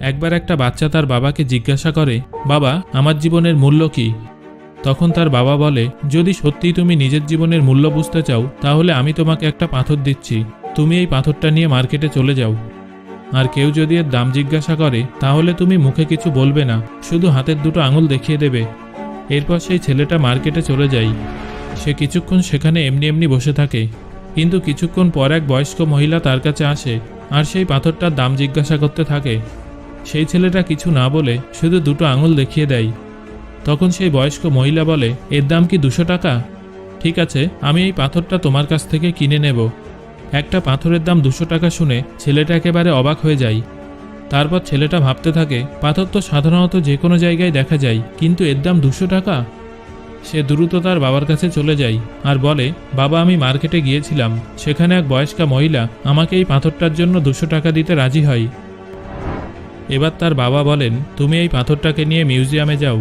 একবার একটা বাচ্চা তার বাবাকে জিজ্ঞাসা করে, বাবা, আমার জীবনের মূল্য কি? তখন তার বাবা বলে, যদি সত্যিই তুমি নিজের জীবনের মূল্য বুঝতে চাও তাহলে আমি তোমাকে একটা পাথর দিচ্ছি, তুমি এই পাথরটা নিয়ে মার্কেটে চলে যাও। আর কেউ যদি এর দাম জিজ্ঞাসা করে তাহলে তুমি মুখে কিছু বলবে না, শুধু হাতের দুটো আঙুল দেখিয়ে দেবে। এরপর সেই ছেলেটা মার্কেটে চলে যায়। সে কিছুক্ষণ সেখানে এমনি এমনি বসে থাকে, কিন্তু কিছুক্ষণ পর এক বয়স্ক মহিলা তার কাছে আসে আর সেই পাথরটার দাম জিজ্ঞাসা করতে থাকে। সেই ছেলেটা কিছু না বলে শুধু দুটো আঙুল দেখিয়ে দেয়। তখন সেই বয়স্ক মহিলা বলে, এর দাম কি 200 টাকা? ঠিক আছে, আমি এই পাথরটা তোমার কাছ থেকে কিনে নেব। একটা পাথরের দাম 200 টাকা শুনে ছেলেটা একেবারে অবাক হয়ে যায়। তারপর ছেলেটা ভাবতে থাকে, পাথর তো সাধারণত যে কোনো জায়গায় দেখা যায়, কিন্তু এর দাম 200 টাকা। সে দ্রুত তার বাবার কাছে চলে যায় আর বলে, বাবা, আমি মার্কেটে গিয়েছিলাম, সেখানে এক বয়স্কা মহিলা আমাকে এই পাথরটার জন্য 200 টাকা দিতে রাজি হয়। এবার তার বাবা বলেন, তুমি এই পাথরটাকে নিয়ে মিউজিয়ামে যাও,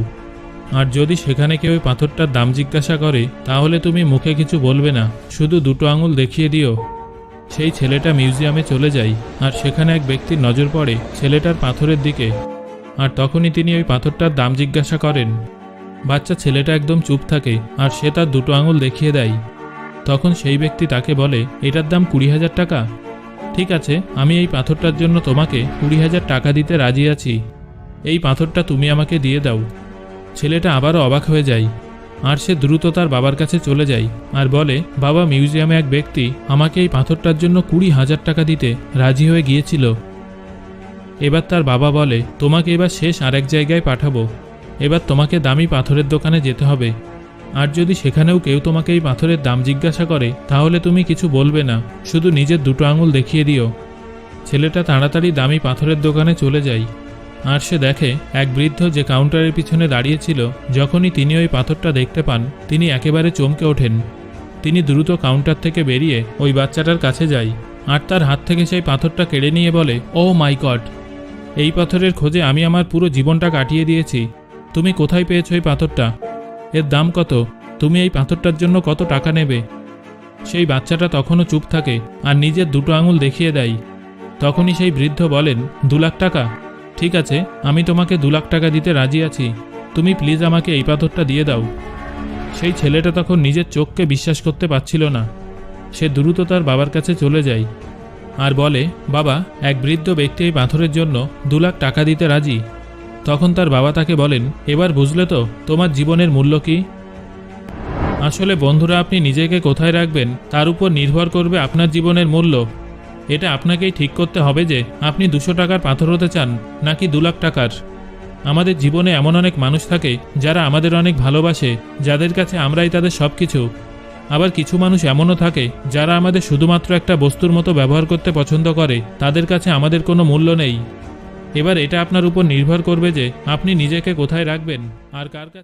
আর যদি সেখানে কেউ ওই পাথরটার দাম জিজ্ঞাসা করে তাহলে তুমি মুখে কিছু বলবে না, শুধু দুটো আঙুল দেখিয়ে দিও। সেই ছেলেটা মিউজিয়ামে চলে যায় আর সেখানে এক ব্যক্তির নজর পড়ে ছেলেটার পাথরের দিকে, আর তখনই তিনি ওই পাথরটার দাম জিজ্ঞাসা করেন। বাচ্চা ছেলেটা একদম চুপ থাকে আর সে তার দুটো আঙুল দেখিয়ে দেয়। তখন সেই ব্যক্তি তাকে বলে, এটার দাম 20,000 টাকা। ঠিক আছে, আমি এই পাথরটার জন্য তোমাকে 20,000 টাকা দিতে রাজি আছি, এই পাথরটা তুমি আমাকে দিয়ে দাও। ছেলেটা আবারও অবাক হয়ে যায় আর সে দ্রুত তার বাবার কাছে চলে যায় আর বলে, বাবা, মিউজিয়ামে এক ব্যক্তি আমাকে এই পাথরটার জন্য 20,000 টাকা দিতে রাজি হয়ে গিয়েছিল। এবার তার বাবা বলে, তোমাকে এবার শেষ আরেক জায়গায় পাঠাবো, এবার তোমাকে দামি পাথরের দোকানে যেতে হবে, আর যদি সেখানেও কেউ তোমাকে এই পাথরের দাম জিজ্ঞাসা করে তাহলে তুমি কিছু বলবে না, শুধু নিজের দুটো আঙুল দেখিয়ে দিও। ছেলেটা তাড়াতাড়ি দামি পাথরের দোকানে চলে যায় আর সে দেখে এক বৃদ্ধ যে কাউন্টারের পিছনে দাঁড়িয়েছিল। যখনই তিনি ওই পাথরটা দেখতে পান তিনি একেবারে চমকে ওঠেন। তিনি দ্রুত কাউন্টার থেকে বেরিয়ে ওই বাচ্চাটার কাছে যায় আর তার হাত থেকে সেই পাথরটা কেড়ে নিয়ে বলে, ও মাই গড, এই পাথরের খোঁজে আমি আমার পুরো জীবনটা কাটিয়ে দিয়েছি, তুমি কোথায় পেয়েছো এই পাথরটা? এর দাম কত? তুমি এই পাথরটার জন্য কত টাকা নেবে? সেই বাচ্চাটা তখনও চুপ থাকে আর নিজের দুটো আঙুল দেখিয়ে দেয়। তখনই সেই বৃদ্ধ বলেন, 2 লাখ টাকা? ঠিক আছে, আমি তোমাকে 2 লাখ টাকা দিতে রাজি আছি, তুমি প্লিজ আমাকে এই পাথরটা দিয়ে দাও। সেই ছেলেটা তখন নিজের চোখকে বিশ্বাস করতে পারছিল না। সে দ্রুত তার বাবার কাছে চলে যায় আর বলে, বাবা, এক বৃদ্ধ ব্যক্তি এই পাথরের জন্য 2 লাখ টাকা দিতে রাজি। তখন তার বাবা তাকে বলেন, এবার বুঝলে তো তোমার জীবনের মূল্য কি? আসলে বন্ধুরা, আপনি নিজেকে কোথায় রাখবেন তার উপর নির্ভর করবে আপনার জীবনের মূল্য। এটা আপনাকেই ঠিক করতে হবে যে আপনি 200 টাকার পাথর হতে চান নাকি 2 লাখ টাকার। আমাদের জীবনে এমন অনেক মানুষ থাকে যারা আমাদের অনেক ভালোবাসে, যাদের কাছে আমরাই তাদের সব কিছু। আবার কিছু মানুষ এমনও থাকে যারা আমাদের শুধুমাত্র একটা বস্তুর মতো ব্যবহার করতে পছন্দ করে, তাদের কাছে আমাদের কোনো মূল্য নেই। এবার এটা আপনার উপর নির্ভর করবে যে আপনি নিজেকে কোথায় রাখবেন আর কার কাছে।